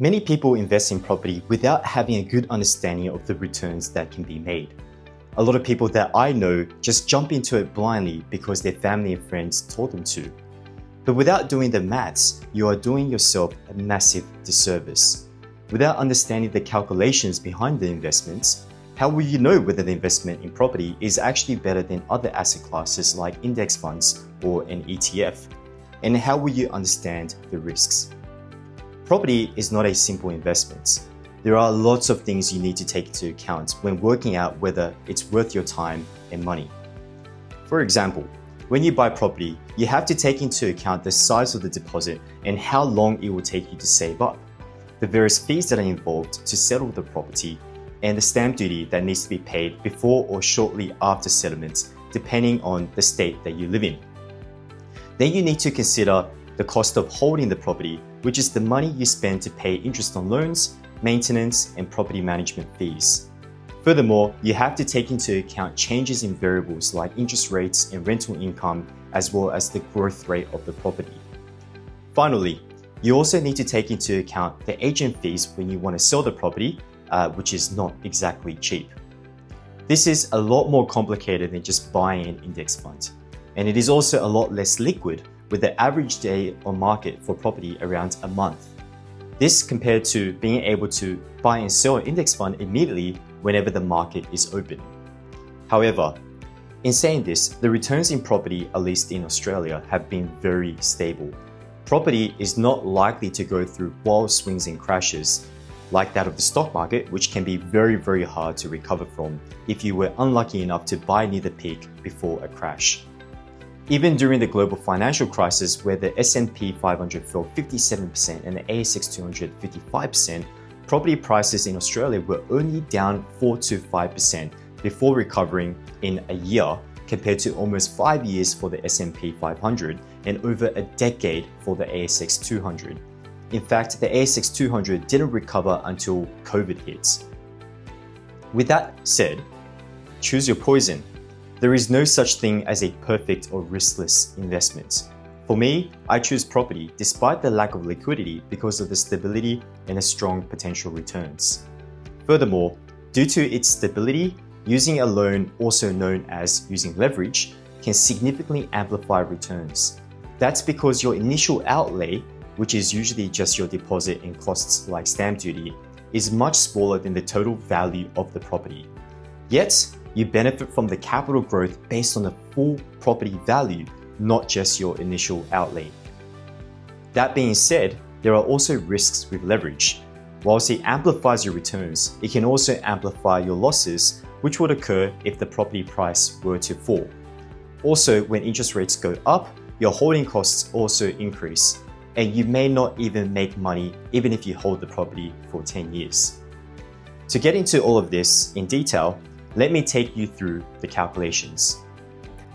Many people invest in property without having a good understanding of the returns that can be made. A lot of people that I know just jump into it blindly because their family and friends told them to. But without doing the maths, you are doing yourself a massive disservice. Without understanding the calculations behind the investments, how will you know whether the investment in property is actually better than other asset classes like index funds or an ETF? And how will you understand the risks? Property is not a simple investment. There are lots of things you need to take into account when working out whether it's worth your time and money. For example, when you buy property, you have to take into account the size of the deposit and how long it will take you to save up, the various fees that are involved to settle the property, and the stamp duty that needs to be paid before or shortly after settlement, depending on the state that you live in. Then you need to consider the cost of holding the property, which is the money you spend to pay interest on loans, maintenance, and property management fees. Furthermore, you have to take into account changes in variables like interest rates and rental income, as well as the growth rate of the property. Finally, you also need to take into account the agent fees when you want to sell the property, which is not exactly cheap. This is a lot more complicated than just buying an index fund, and it is also a lot less liquid, with the average day on market for property around a month. This compared to being able to buy and sell an index fund immediately whenever the market is open. However, in saying this, the returns in property, at least in Australia, have been very stable. Property is not likely to go through wild swings and crashes like that of the stock market, which can be very, very hard to recover from if you were unlucky enough to buy near the peak before a crash. Even during the global financial crisis, where the S&P 500 fell 57% and the ASX 200 55%, property prices in Australia were only down 4 to 5% before recovering in a year, compared to almost 5 years for the S&P 500 and over a decade for the ASX 200. In fact, the ASX 200 didn't recover until COVID hit. With that said, choose your poison. There is no such thing as a perfect or riskless investment. For me, I choose property despite the lack of liquidity because of the stability and the strong potential returns. Furthermore, due to its stability, using a loan, also known as using leverage, can significantly amplify returns. That's because your initial outlay, which is usually just your deposit and costs like stamp duty, is much smaller than the total value of the property. Yet, you benefit from the capital growth based on the full property value, not just your initial outlay. That being said, there are also risks with leverage. Whilst it amplifies your returns, it can also amplify your losses, which would occur if the property price were to fall. Also, when interest rates go up, your holding costs also increase, and you may not even make money even if you hold the property for 10 years. To get into all of this in detail, let me take you through the calculations.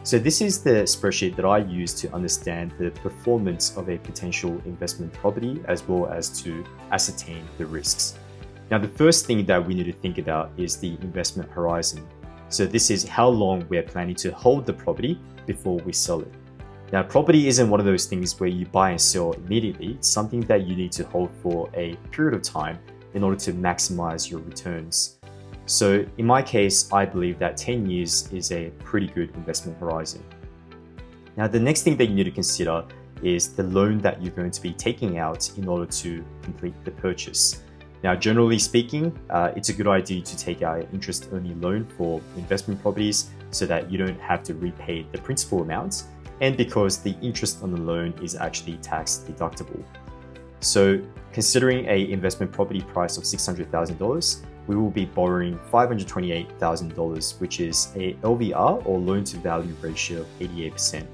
So this is the spreadsheet that I use to understand the performance of a potential investment property, as well as to ascertain the risks. Now, the first thing that we need to think about is the investment horizon. So this is how long we're planning to hold the property before we sell it. Now, property isn't one of those things where you buy and sell immediately. It's something that you need to hold for a period of time in order to maximize your returns. So in my case, I believe that 10 years is a pretty good investment horizon. Now, the next thing that you need to consider is the loan that you're going to be taking out in order to complete the purchase. Now, generally speaking, it's a good idea to take out an interest-only loan for investment properties so that you don't have to repay the principal amount, and because the interest on the loan is actually tax deductible. So considering an investment property price of $600,000, we will be borrowing $528,000, which is a LVR or loan to value ratio of 88%.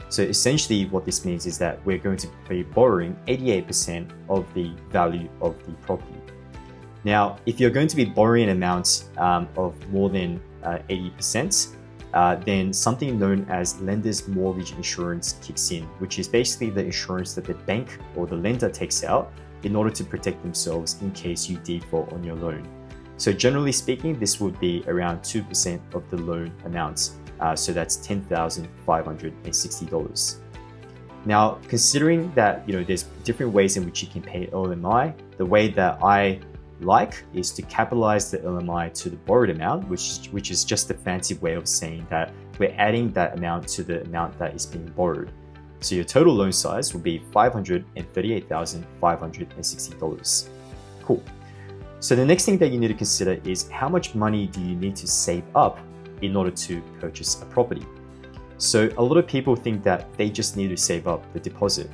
So essentially what this means is that we're going to be borrowing 88% of the value of the property. Now, if you're going to be borrowing an amount of more than 80%, then something known as lender's mortgage insurance kicks in, which is basically the insurance that the bank or the lender takes out in order to protect themselves in case you default on your loan. So generally speaking, this would be around 2% of the loan amount. So that's $10,560. Now, considering that there's different ways in which you can pay LMI, the way that I like is to capitalize the LMI to the borrowed amount, which is just a fancy way of saying that we're adding that amount to the amount that is being borrowed. So your total loan size will be $538,560. Cool. So the next thing that you need to consider is how much money do you need to save up in order to purchase a property. So a lot of people think that they just need to save up the deposit,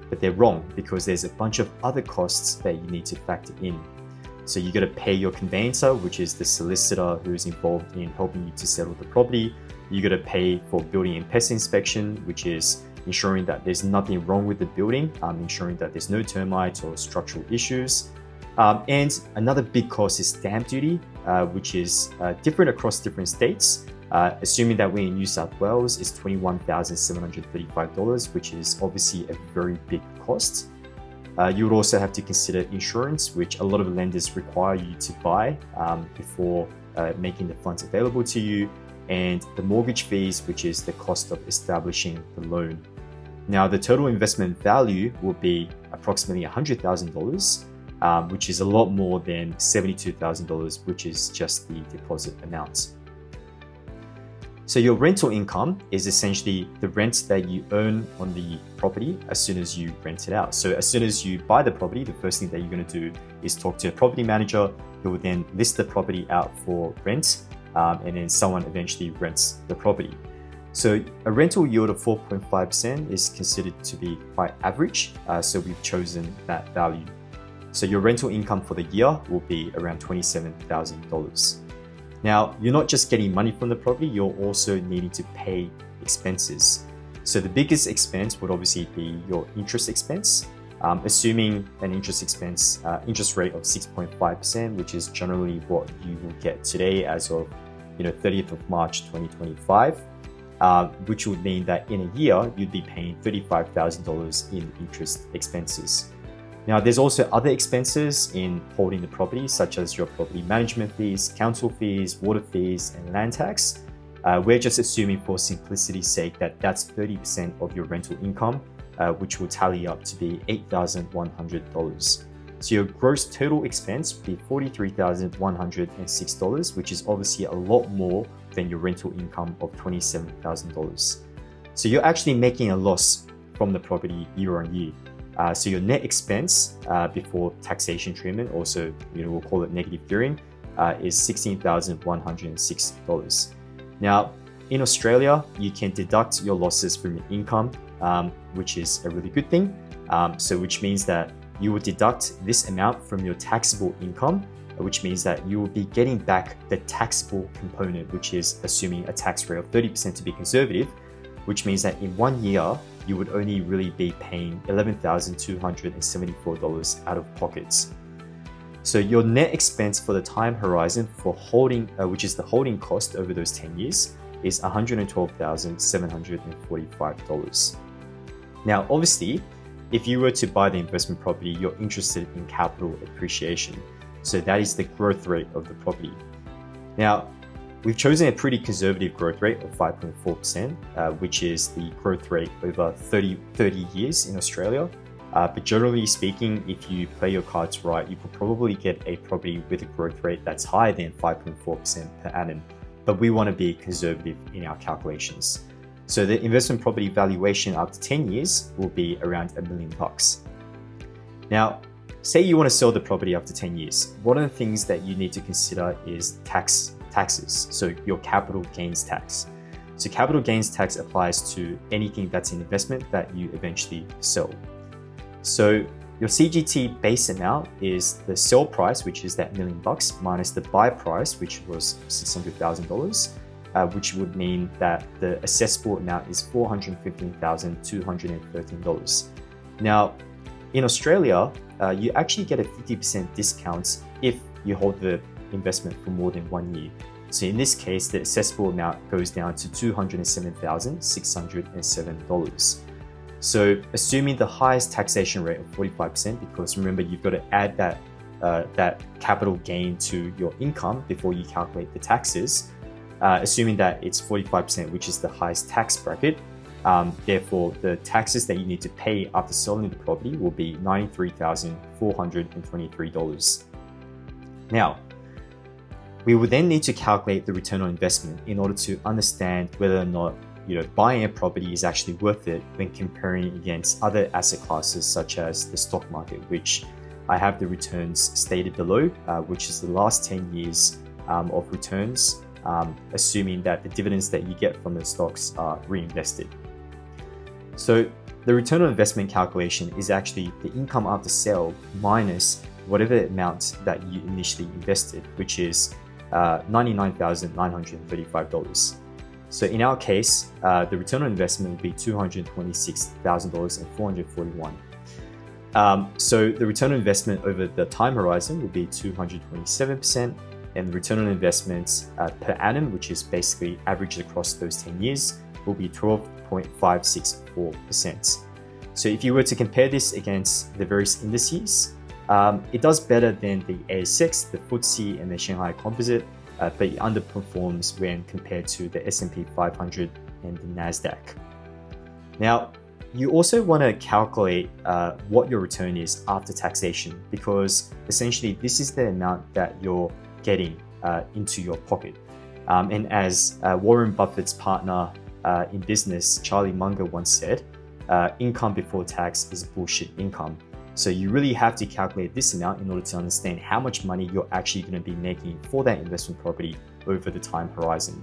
but they're wrong because there's a bunch of other costs that you need to factor in. So you got to pay your conveyancer, which is the solicitor who is involved in helping you to settle the property. You got to pay for building and pest inspection, which is ensuring that there's nothing wrong with the building, ensuring that there's no termites or structural issues. And another big cost is stamp duty, which is different across different states. Assuming that we're in New South Wales, it's $21,735, which is obviously a very big cost. You would also have to consider insurance, which a lot of lenders require you to buy before making the funds available to you, and the mortgage fees, which is the cost of establishing the loan. Now, the total investment value will be approximately $100,000, which is a lot more than $72,000, which is just the deposit amount. So your rental income is essentially the rent that you earn on the property as soon as you rent it out. So as soon as you buy the property, the first thing that you're going to do is talk to a property manager who will then list the property out for rent, and then someone eventually rents the property. So a rental yield of 4.5% is considered to be quite average, so we've chosen that value. So your rental income for the year will be around $27,000. Now, you're not just getting money from the property, you're also needing to pay expenses. So the biggest expense would obviously be your interest expense, assuming an interest rate of 6.5%, which is generally what you will get today as of 30th of March 2025, which would mean that in a year, you'd be paying $35,000 in interest expenses. Now, there's also other expenses in holding the property, such as your property management fees, council fees, water fees, and land tax. We're just assuming for simplicity's sake that that's 30% of your rental income, which will tally up to be $8,100. So your gross total expense would be $43,106, which is obviously a lot more than your rental income of $27,000. So you're actually making a loss from the property year on year. So your net expense before taxation treatment, also we'll call it negative gearing, is $16,106. Now, in Australia, you can deduct your losses from your income, which is a really good thing. So which means that you will deduct this amount from your taxable income, which means that you will be getting back the taxable component, which is assuming a tax rate of 30% to be conservative, which means that in 1 year, you would only really be paying $11,274 out of pockets. So your net expense for the time horizon for holding, which is the holding cost over those 10 years, is $112,745. Now, obviously, if you were to buy the investment property, you're interested in capital appreciation. So that is the growth rate of the property. Now, we've chosen a pretty conservative growth rate of 5.4%, which is the growth rate over 30 years in Australia. But generally speaking, if you play your cards right, you could probably get a property with a growth rate that's higher than 5.4% per annum. But we want to be conservative in our calculations. So the investment property valuation after 10 years will be around $1 million. Now, say you want to sell the property after 10 years. One of the things that you need to consider is taxes. So your capital gains tax. So capital gains tax applies to anything that's an investment that you eventually sell. So your CGT base amount is the sell price, which is that $1 million, minus the buy price, which was $600,000, which would mean that the assessable amount is $415,213. Now, in Australia, you actually get a 50% discount if you hold the investment for more than 1 year. So in this case, the assessable amount goes down to $207,607. So assuming the highest taxation rate of 45%, because remember, you've got to add that capital gain to your income before you calculate the taxes. Assuming that it's 45%, which is the highest tax bracket, Therefore, the taxes that you need to pay after selling the property will be $93,423. Now, we will then need to calculate the return on investment in order to understand whether or not buying a property is actually worth it when comparing it against other asset classes such as the stock market, which I have the returns stated below, which is the last 10 years of returns, assuming that the dividends that you get from the stocks are reinvested. So the return on investment calculation is actually the income after sale minus whatever amount that you initially invested, which is $99,935. So in our case, the return on investment will be $226,441. So the return on investment over the time horizon will be 227%, and the return on investments per annum, which is basically averaged across those 10 years, will be 12.564%. So if you were to compare this against the various indices, it does better than the ASX, the FTSE, and the Shanghai Composite, but it underperforms when compared to the S&P 500 and the NASDAQ. Now, you also want to calculate what your return is after taxation, because essentially this is the amount that you're getting into your pocket. And as Warren Buffett's partner in business, Charlie Munger, once said, income before tax is bullshit income. So you really have to calculate this amount in order to understand how much money you're actually going to be making for that investment property over the time horizon.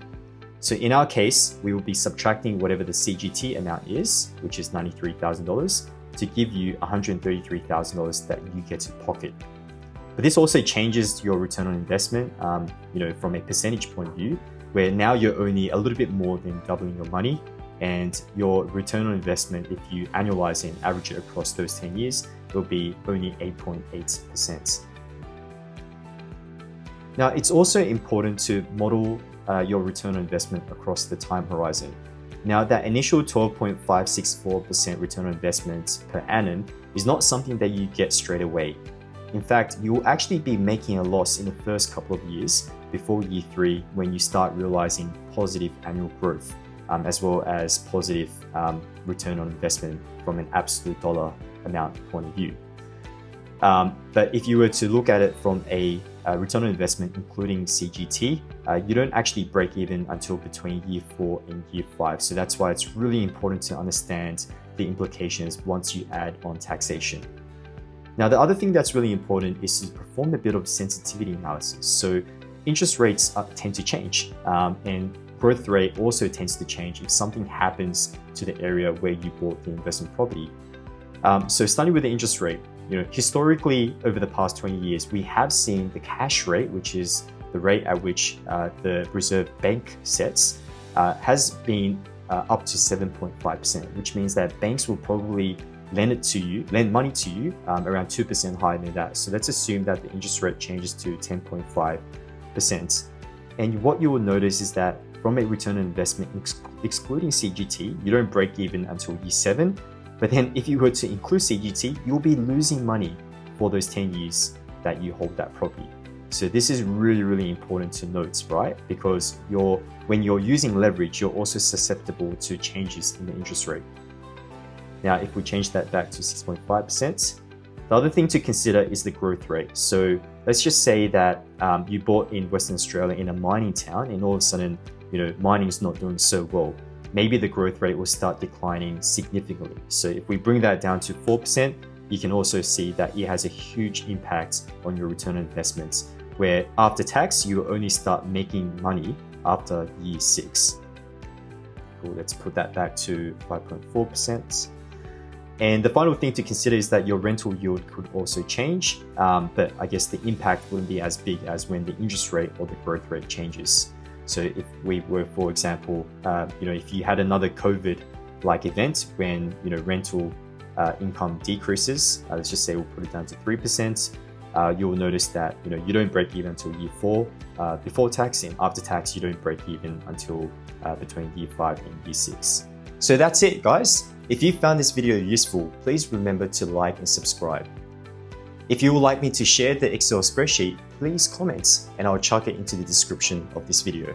So in our case, we will be subtracting whatever the CGT amount is, which is $93,000, to give you $133,000 that you get to pocket. But this also changes your return on investment, from a percentage point of view, where now you're only a little bit more than doubling your money, and your return on investment, if you annualize it and average it across those 10 years, will be only 8.8%. Now, it's also important to model your return on investment across the time horizon. Now, that initial 12.564% return on investment per annum is not something that you get straight away. In fact, you will actually be making a loss in the first couple of years before year 3, when you start realizing positive annual growth, as well as positive return on investment from an absolute dollar amount point of view. But if you were to look at it from a return on investment including CGT, you don't actually break even until between year 4 and year 5. So that's why it's really important to understand the implications once you add on taxation. Now, the other thing that's really important is to perform a bit of sensitivity analysis. So interest rates tend to change, and growth rate also tends to change if something happens to the area where you bought the investment property. So starting with the interest rate, historically over the past 20 years, we have seen the cash rate, which is the rate at which the Reserve Bank sets, has been up to 7.5%, which means that banks will probably lend money to you around 2% higher than that. So let's assume that the interest rate changes to 10.5%. And what you will notice is that from a return on investment excluding CGT, you don't break even until year 7. But then if you were to include CGT, you'll be losing money for those 10 years that you hold that property. So this is really, really important to note, right? Because when you're using leverage, you're also susceptible to changes in the interest rate. Now, if we change that back to 6.5%, the other thing to consider is the growth rate. So let's just say that you bought in Western Australia in a mining town, and all of a sudden, mining is not doing so well. Maybe the growth rate will start declining significantly. So if we bring that down to 4%, you can also see that it has a huge impact on your return on investments, where after tax, you will only start making money after year 6. Cool, let's put that back to 5.4%. And the final thing to consider is that your rental yield could also change, but I guess the impact wouldn't be as big as when the interest rate or the growth rate changes. So if we were, for example, if you had another COVID-like event when rental income decreases, let's just say we'll put it down to 3%, you'll notice that you don't break even until year 4 before tax, and after tax you don't break even until between year 5 and year 6. So that's it, guys. If you found this video useful, please remember to like and subscribe. If you would like me to share the Excel spreadsheet, please comment and I'll chuck it into the description of this video.